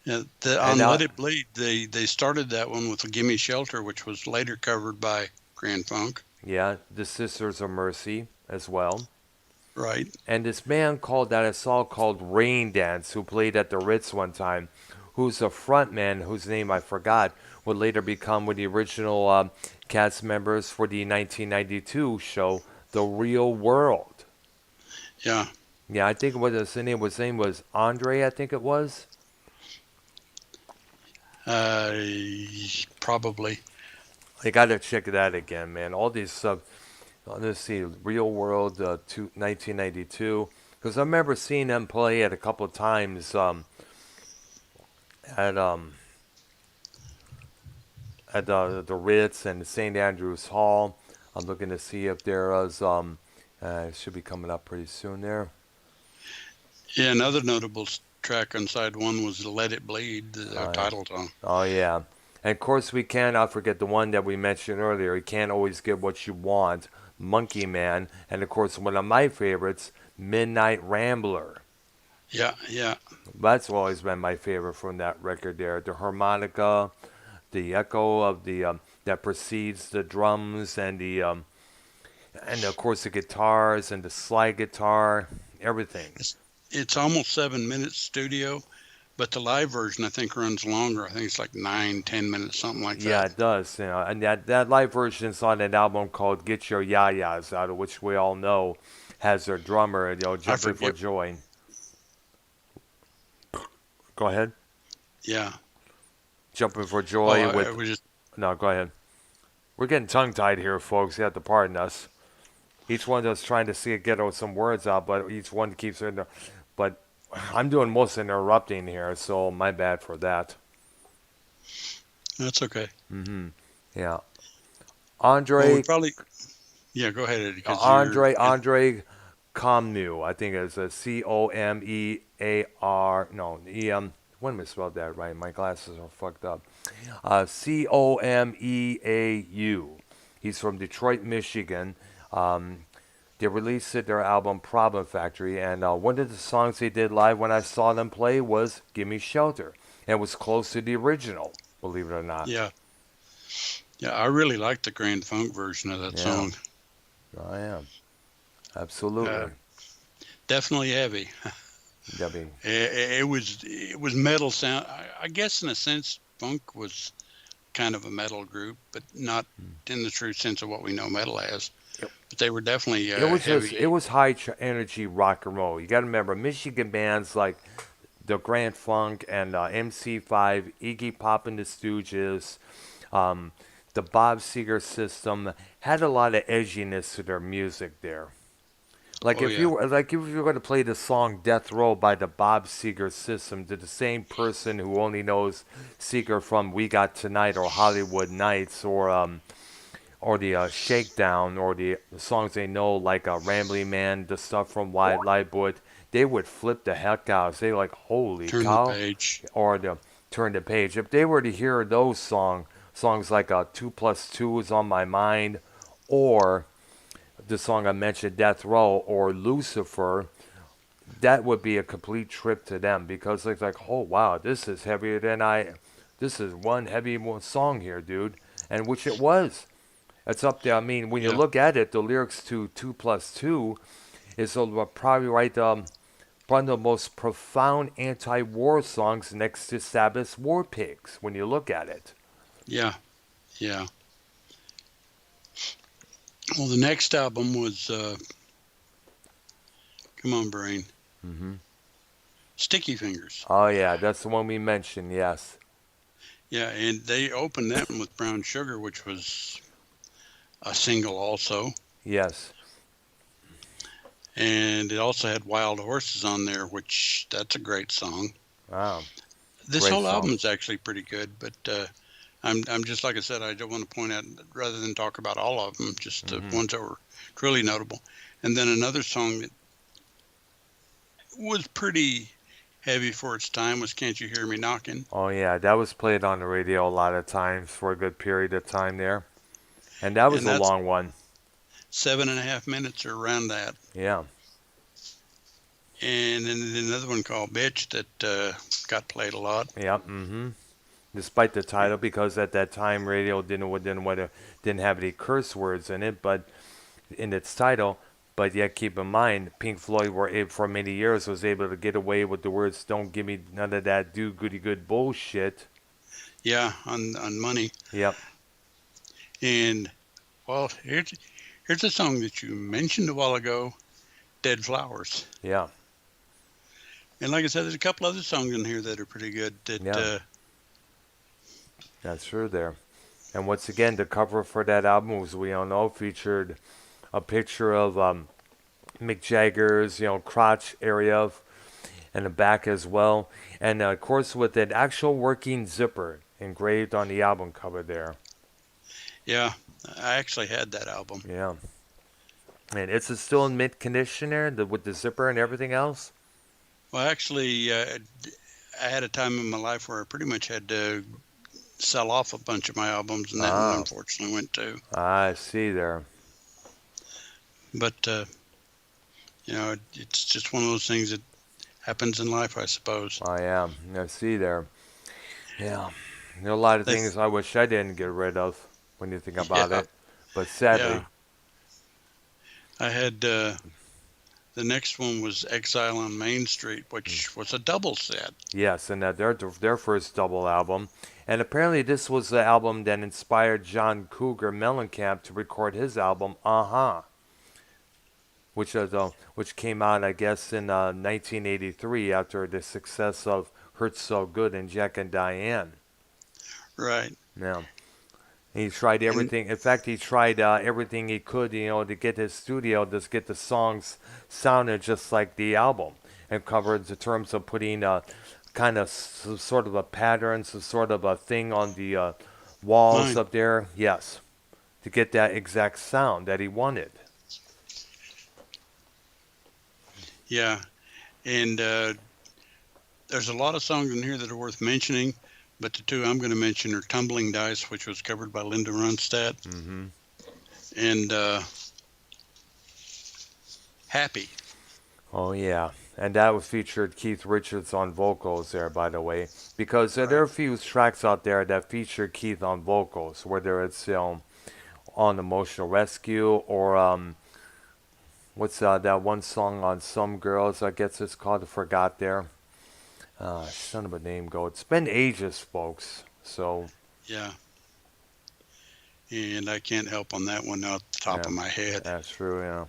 yeah, And on now, "Let It Bleed," they started that one with "Gimme Shelter," which was later covered by Grand Funk. yeah, the Sisters of Mercy as well. Right. And this man called that a song called Rain Dance, who played at the Ritz one time, who's a frontman whose name I forgot, would later become one of the original cast members for the 1992 show The Real World. Yeah. Yeah, I think what his name was Andre, I think it was. Uh, Probably. I gotta check that again, man. All these let's see, Real World 1992. Because I remember seeing them play it a couple of times at the Ritz and St. Andrews Hall. I'm looking to see if there is it should be coming up pretty soon there. Yeah, another notable track on side one was "Let It Bleed," the Oh yeah. title song. Oh yeah. And of course we cannot forget the one that we mentioned earlier. You can't always get what you want. Monkey Man, and of course one of my favorites, Midnight Rambler. Yeah, yeah. That's always been my favorite from that record there. The harmonica, the echo of the that precedes the drums, and of course the guitars and the slide guitar, everything. It's almost 7 minutes studio, but the live version I think runs longer. I think it's like 9, 10 minutes, something like Yeah, that. it does. And that live version is on an album called "Get Your Ya-Ya's Out," of which we all know has their drummer, I jumping for forget. joy. Go ahead, Yeah. jumping for Oh, joy I with. was just No, go ahead. We're getting tongue-tied here, folks. You have to pardon us. Each one of us trying to see get some words out, but each one keeps it. But I'm doing most interrupting here, so my bad for that. that's okay. Hmm. Yeah, Well, we Andre, probably yeah. Go ahead, Eddie, because you're Andre Comnu. I think it's a Comear. No, When am I spelled that right? My glasses are fucked up. Comeau. He's from Detroit, Michigan. Um, They released their album Problem Factory, and one of the songs they did live when I saw them play was "Gimme Shelter," and it was close to the original, believe it or not. yeah, yeah. I really like the Grand Funk version of that Yeah, song. I am Uh, absolutely. definitely heavy. I mean, It was metal sound. I guess in a sense, funk was kind of a metal group, but not in the true sense of what we know metal as. it, But they were definitely it heavy. was high energy rock and roll. You got to remember Michigan bands like the Grand Funk and MC5, Iggy Pop and the Stooges, um, the Bob Seger system had a lot of edginess to their music there. Oh yeah, Like if you were going to play the song "Death Row" by the Bob Seger system to the same person who only knows Seeger from "We Got Tonight" or "Hollywood Nights" or the Shakedown or the songs they know like "Rambling Man," the stuff from Wildlife Wood, they would flip the heck out. They like holy turn the cow, page. or the turn the page. If they were to hear those songs like "Two Plus Two is on My Mind," or the song I mentioned, Death Row or Lucifer, that would be a complete trip to them because it's like, oh wow, this is heavier than this is one heavy song here, dude, and which it was. It's up there. I mean, when you Yeah, look at it, the lyrics to Two Plus Two is probably right one of the most profound anti-war songs next to Sabbath's War Pigs. When you look at it, yeah, yeah. Well, the next album was come on, brain, hmm Sticky Fingers. oh yeah, that's the one we mentioned. Yes, Yeah, and they opened that one with Brown Sugar, which was a single also, yes, and it also had Wild Horses on there, which that's a great song. wow, This great whole song. album is actually pretty good, but I'm just like I said, I don't want to point out rather than talk about all of them, just the Hmm. ones that were truly notable. And then another song that was pretty heavy for its time was "Can't You Hear Me Knocking," Oh yeah, that was played on the radio a lot of times for a good period of time there, and that was and a that's long one. 7.5 minutes or around that. Yeah, And then another one called "Bitch" that got played a lot. yeah. Despite the title, because at that time radio didn't have any curse words in it, but in its title. But yet, keep in mind, Pink Floyd were able, for many years was able to get away with the words "Don't give me none of that do goody good bullshit." Yeah, on Money. Yep. And well, here's a song that you mentioned a while ago, "Dead Flowers." Yeah. And like I said, there's a couple other songs in here that are pretty good. That Yeah. That's true there. And once again, the cover for that album, as we all know, featured a picture of Mick Jagger's, crotch area and the back as well. And of course, with an actual working zipper engraved on the album cover there. Yeah, I actually had that album. Yeah. And it's still in mint condition there with the zipper and everything else? Well, actually, I had a time in my life where I pretty much had to sell off a bunch of my albums, and that one Ah, unfortunately went too. I see there. But it's just one of those things that happens in life, I suppose. I am. I see there. Yeah. There are a lot of They, things I wish I didn't get rid of when you think about yeah, it. But yeah. sadly, I had the next one was Exile on Main Street, mm, which was a double set. yes, and their first double album. And apparently this was the album that inspired John Cougar Mellencamp to record his album Uh-huh, which came out I guess in 1983 after the success of Hurt So Good and Jack and Diane. Right. Yeah. He tried And everything. In fact, he tried everything he could, to get his studio, to get the songs sounded just like the album, and covered the terms of putting kind of some sort of a pattern, some sort of a thing on the walls mine. up there. Yes, to get that exact sound that he wanted. Yeah. And there's a lot of songs in here that are worth mentioning, but the two I'm going to mention are Tumbling Dice, which was covered by Linda Ronstadt, Hmm. and Happy. Oh yeah, and that was featured Keith Richards on vocals there, by the way, because there are Right. a few tracks out there that feature Keith on vocals, whether it's on Emotional Rescue or what's that one song on Some Girls? I guess it's called. I forgot there. Son of a name go. It's been ages, folks. So Yeah. And I can't help on that one off the top yeah, of my head. that's true. Yeah.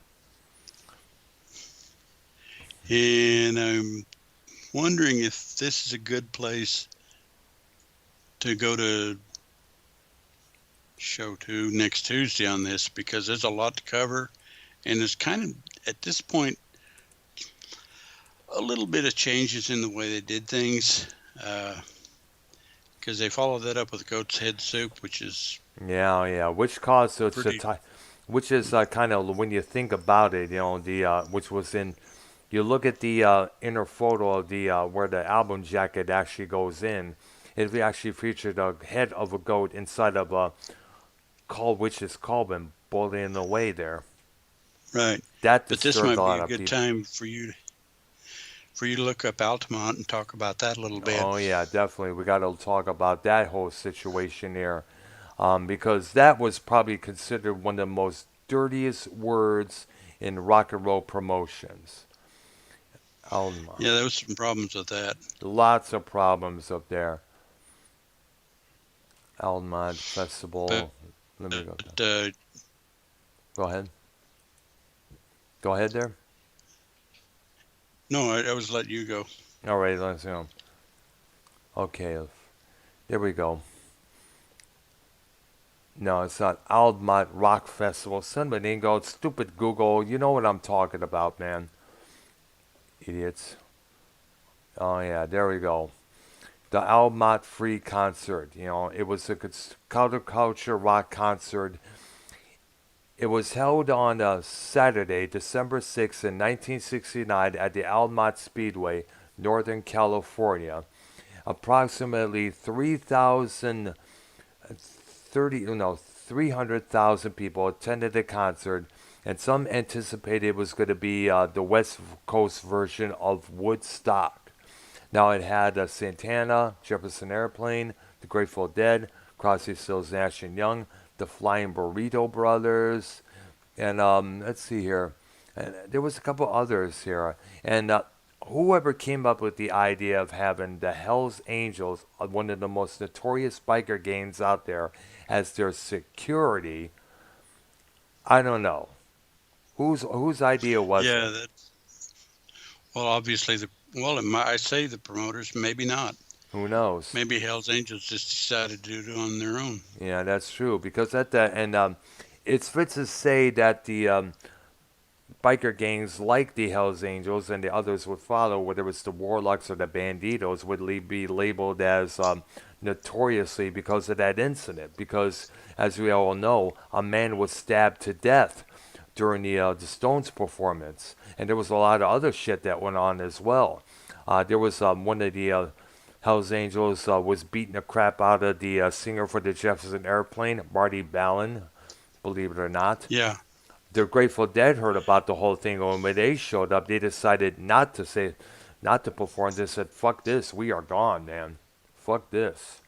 And I'm wondering if this is a good place to go to show two next Tuesday on this because there's a lot to cover. And there's kind of, at this point, a little bit of changes in the way they did things because they followed that up with Goat's Head Soup, which is Yeah, yeah. Which caused so it's pretty, which is kind of when you think about it, the which was in. You look at the inner photo of the where the album jacket actually goes in. It actually featured a head of a goat inside of a which is Colvin boiling away there. right. That But this disturbed a might be lot a of good people. time for you to look up Altamont and talk about that a little bit. Oh yeah, definitely. We got to talk about that whole situation here, because that was probably considered one of the most dirtiest words in rock and roll promotions. Alma, Yeah, there was some problems with that. lots of problems up there. Alma But Festival. Let me go. uh, Go ahead. Go ahead there. no, I was letting you go. All right, let's go. Okay, there we go. No, it's not Almont Rock Festival. Somebody go, stupid Google. You know what I'm talking about, man. Idiots. Oh, yeah, there we go. The Almont Free Concert. It was a counterculture rock concert. It was held on Saturday, December 6th, in 1969 at the Almont Speedway, Northern California. Approximately 300,000 people attended the concert, and some anticipated it was going to be the West Coast version of Woodstock. Now it had Santana, Jefferson Airplane, The Grateful Dead, Crosby, Stills, Nash and Young, the Flying Burrito Brothers, and let's see here, and there was a couple others here, and whoever came up with the idea of having the Hells Angels, one of the most notorious biker gangs out there, as their security, I don't know. Whose idea was it? Yeah, well, obviously I say the promoters, maybe not. Who knows? Maybe Hell's Angels just decided to do it on their own. Yeah, that's true. Because at the and it's fit to say that the biker gangs like the Hells Angels and the others would follow, whether it's the Warlocks or the Banditos, would be labeled as notoriously because of that incident. Because, as we all know, a man was stabbed to death during the Stones performance, and there was a lot of other shit that went on as well. There was one of the Hells Angels was beating the crap out of the singer for the Jefferson Airplane, Marty Ballin, believe it or not. Yeah, The Grateful Dead heard about the whole thing, and when they showed up, they decided not to perform. They said, "Fuck this, we are gone, man. Fuck this."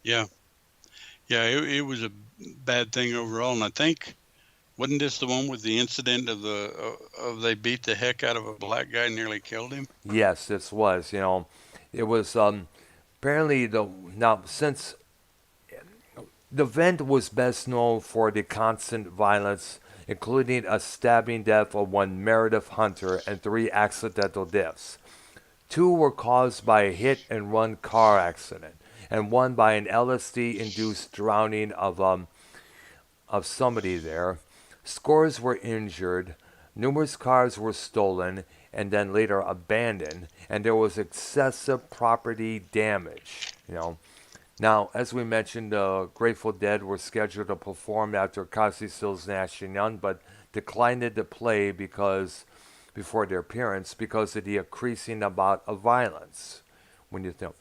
yeah, yeah. It was a bad thing overall, and I think wasn't this the one with the incident of of they beat the heck out of a black guy, and nearly killed him? Yes, this was. It was apparently the now since the event was best known for the constant violence, including a stabbing death of one Meredith Hunter and three accidental deaths. Two were caused by a hit and run car accident, and one by an LSD induced drowning of somebody there. Scores were injured, numerous cars were stolen and then later abandoned, and there was excessive property damage. Now, as we mentioned, the Grateful Dead were scheduled to perform after Cosby, Stills, Nash and Young, but declined to play because before their appearance because of the increasing amount of violence. When you think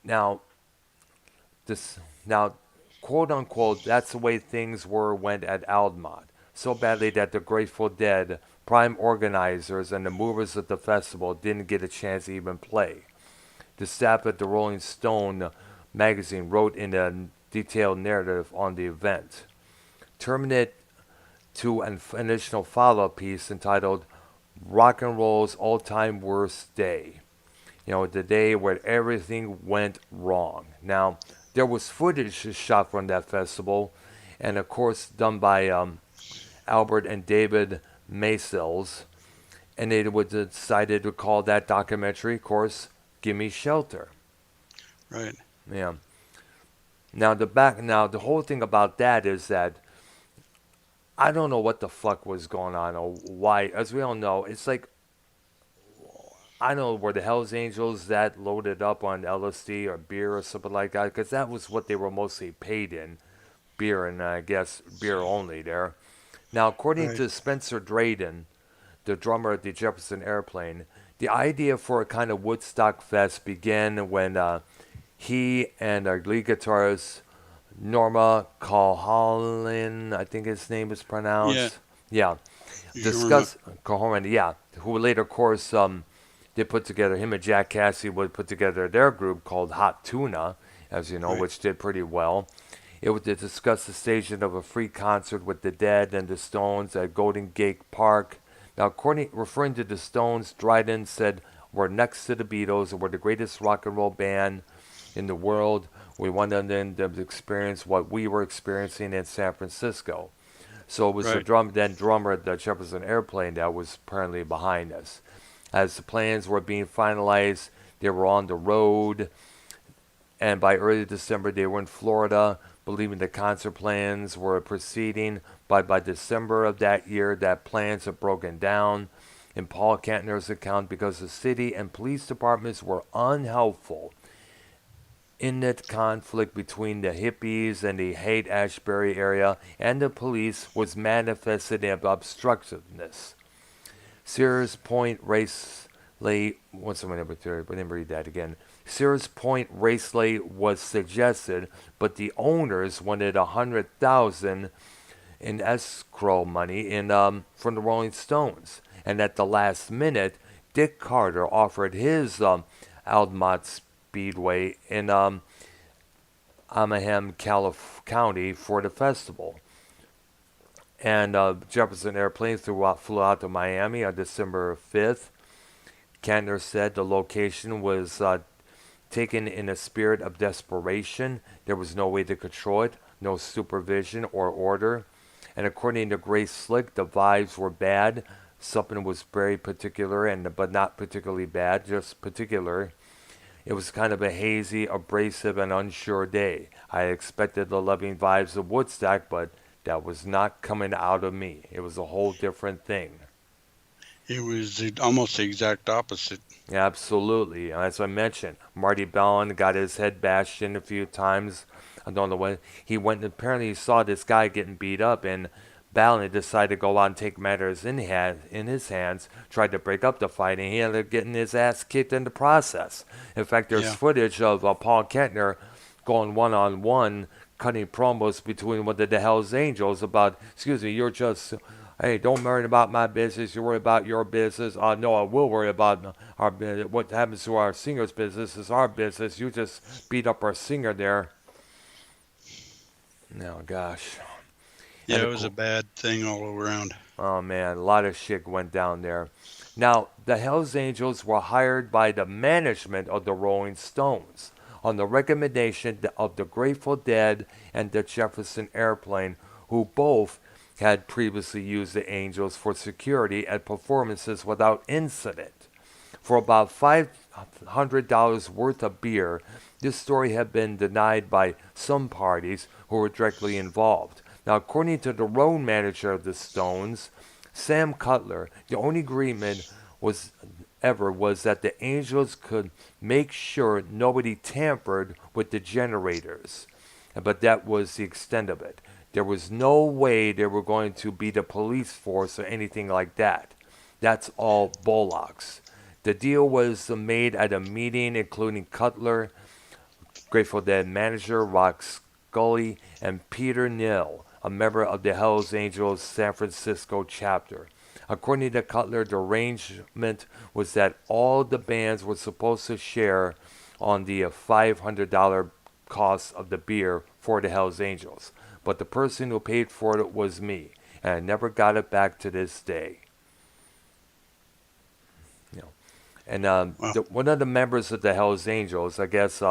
now, now, quote unquote, that's the way things went at Altamont. So badly that the Grateful Dead, prime organizers, and the movers of the festival didn't get a chance to even play. The staff at the Rolling Stone magazine wrote in a detailed narrative on the event, terming it to an additional follow-up piece entitled "Rock and Roll's All-Time Worst Day." The day where everything went wrong. Now, there was footage shot from that festival, and of course done by Albert and David Maysels, and they would decided to call that documentary, of course, "Gimme Shelter." Right. Yeah. Now the whole thing about that is that I don't know what the fuck was going on or why. As we all know, it's like I don't know were the Hell's Angels that loaded up on LSD or beer or something like that because that was what they were mostly paid in, beer and I guess beer only there. Now, according Right. to Spencer Drayden, the drummer at the Jefferson Airplane, the idea for a kind of Woodstock Fest began when he and our lead guitarist Norma Calhoun, I think his name is Yeah. pronounced. Yeah, Jorma. discuss Calhoun. Yeah, who later, of course, they put together. Him and Jack Cassidy would put together their group called Hot Tuna, as you know, Right. which did pretty well. It was to discuss the staging of a free concert with the Dead and the Stones at Golden Gate Park. Now, referring to the Stones, Dryden said, "We're next to the Beatles, and we're the greatest rock and roll band in the world. We wanted them to experience what we were experiencing in San Francisco." So it was the Right. drummer at the Jefferson Airplane that was apparently behind this. As the plans were being finalized, they were on the road, and by early December they were in Florida, believing the concert plans were proceeding. But by December of that year, that plans had broken down. In Paul Kantner's account, because the city and police departments were unhelpful in that conflict between the hippies and the Haight-Ashbury area and the police was manifested in obstructiveness. Sears Point Racely, what's the number three? But let me read that again. Sears Point Racely was suggested, but the owners wanted 100,000 in escrow money from the Rolling Stones, and at the last minute, Dick Carter offered his Altamont Speedway in Anaheim, County for the festival. And Jefferson Airplane flew out to Miami on December 5th. Kantner said the location was taken in a spirit of desperation. There was no way to control it, no supervision or order. And according to Grace Slick, the vibes were bad. Something was very particular, but not particularly bad, just particular. It was kind of a hazy, abrasive, and unsure day. I expected the loving vibes of Woodstock, but that was not coming out of me. It was a whole different thing. It was almost the exact opposite. Absolutely. As I mentioned, Marty Ballin got his head bashed in a few times. I don't know when. He went and apparently he saw this guy getting beat up, and Ballin decided to go out and take matters in his hands, tried to break up the fight, and he ended up getting his ass kicked in the process. In fact, there's Yeah. footage of Paul Kentner going one on one, cutting promos between one of the Hell's Angels about, excuse me, you're just hey, don't worry about my business. You worry about your business. No, I will worry about our what happens to our singer's business is our business. You just beat up our singer there. No, gosh. And Yeah, it of was a course, bad thing all around. oh man, a lot of shit went down there. Now, the Hells Angels were hired by the management of the Rolling Stones on the recommendation of the Grateful Dead and the Jefferson Airplane, who both had previously used the Angels for security at performances without incident. For about $500 worth of beer, this story had been denied by some parties who were directly involved. Now, according to the road manager of the Stones, Sam Cutler, the only agreement was was that the Angels could make sure nobody tampered with the generators. But that was the extent of it. There was no way they were going to be the police force or anything like that. That's all bollocks. The deal was made at a meeting including Cutler, Grateful Dead manager Rock Scully, and Peter Neal, a member of the Hells Angels San Francisco chapter. According to Cutler, the arrangement was that all the bands were supposed to share on the $500 cost of the beer for the Hells Angels, but the person who paid for it was me, and I never got it back to this day. You know, and Well, one of the members of the Hells Angels, I guess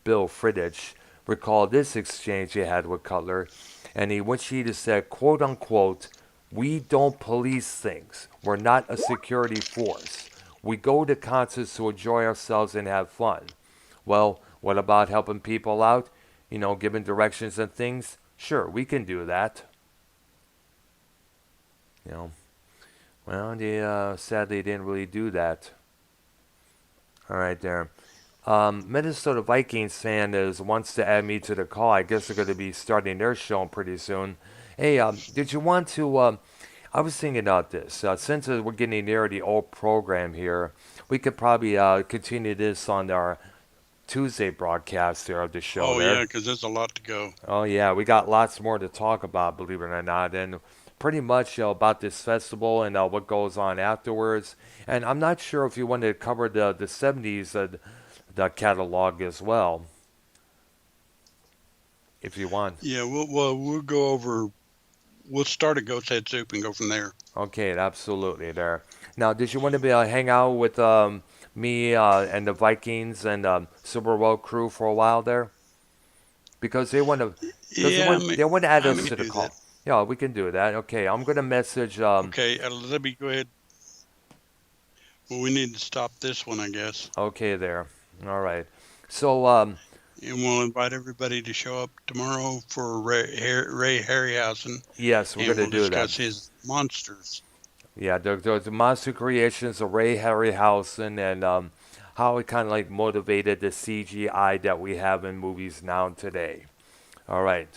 Bill Friedrich, recalled this exchange he had with Cutler, and he which he just said, quote unquote, "We don't police things. We're not a security force. We go to concerts to enjoy ourselves and have fun. Well, what about helping people out? You know, giving directions and things? Sure, we can do that. You know, well, they sadly didn't really do that. All right, there. Minnesota Vikings fan is wants to add me to the call. I guess they're going to be starting their show pretty soon. Hey, did you want to? I was thinking about this. Since we're getting near the old program here, we could probably continue this on our Tuesday broadcast there of the show oh yeah, there. because there's a lot to go. Oh yeah, we got lots more to talk about, believe it or not, and pretty much about this festival and what goes on afterwards. And I'm not sure if you wanted to cover the '70s the catalog as well, if you want. Yeah, we'll go over. We'll start at Ghost Head Soup and go from there. Okay, absolutely there. Now, did you want to be hang out with me and the Vikings and Super Bowl crew for a while there? Because they want to, because Yeah, they want to add I us may to the do that. call. Yeah, we can do that. Okay, I'm gonna message. Okay, let me go ahead. Well, we need to stop this one, I guess, Okay, there. All right. So, and we'll invite everybody to show up tomorrow for Ray Harryhausen, yes, we're and gonna we'll do that. discuss his monsters. Yeah, the monster creations of Ray Harryhausen and how it kind of like motivated the CGI that we have in movies now today. All right.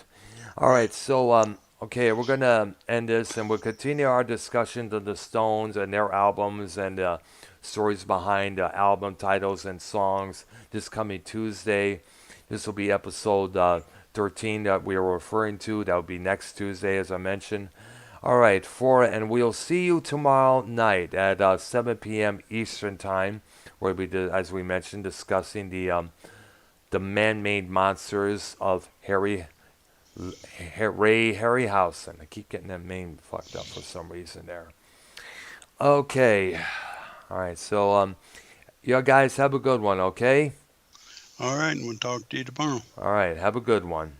All right. So, okay, we're gonna end this, and we'll continue our discussions of the Stones and their albums and stories behind album titles and songs this coming Tuesday. This will be episode 13 that we are referring to. That will be next Tuesday, as I mentioned. All right, and we'll see you tomorrow night at 7 p.m. Eastern Time, where we did, as we mentioned, discussing the man-made monsters of Ray Harryhausen. I keep getting that name fucked up for some reason there. Okay, all right. So, you guys have a good one. Okay. All right, and we'll talk to you tomorrow. All right. Have a good one.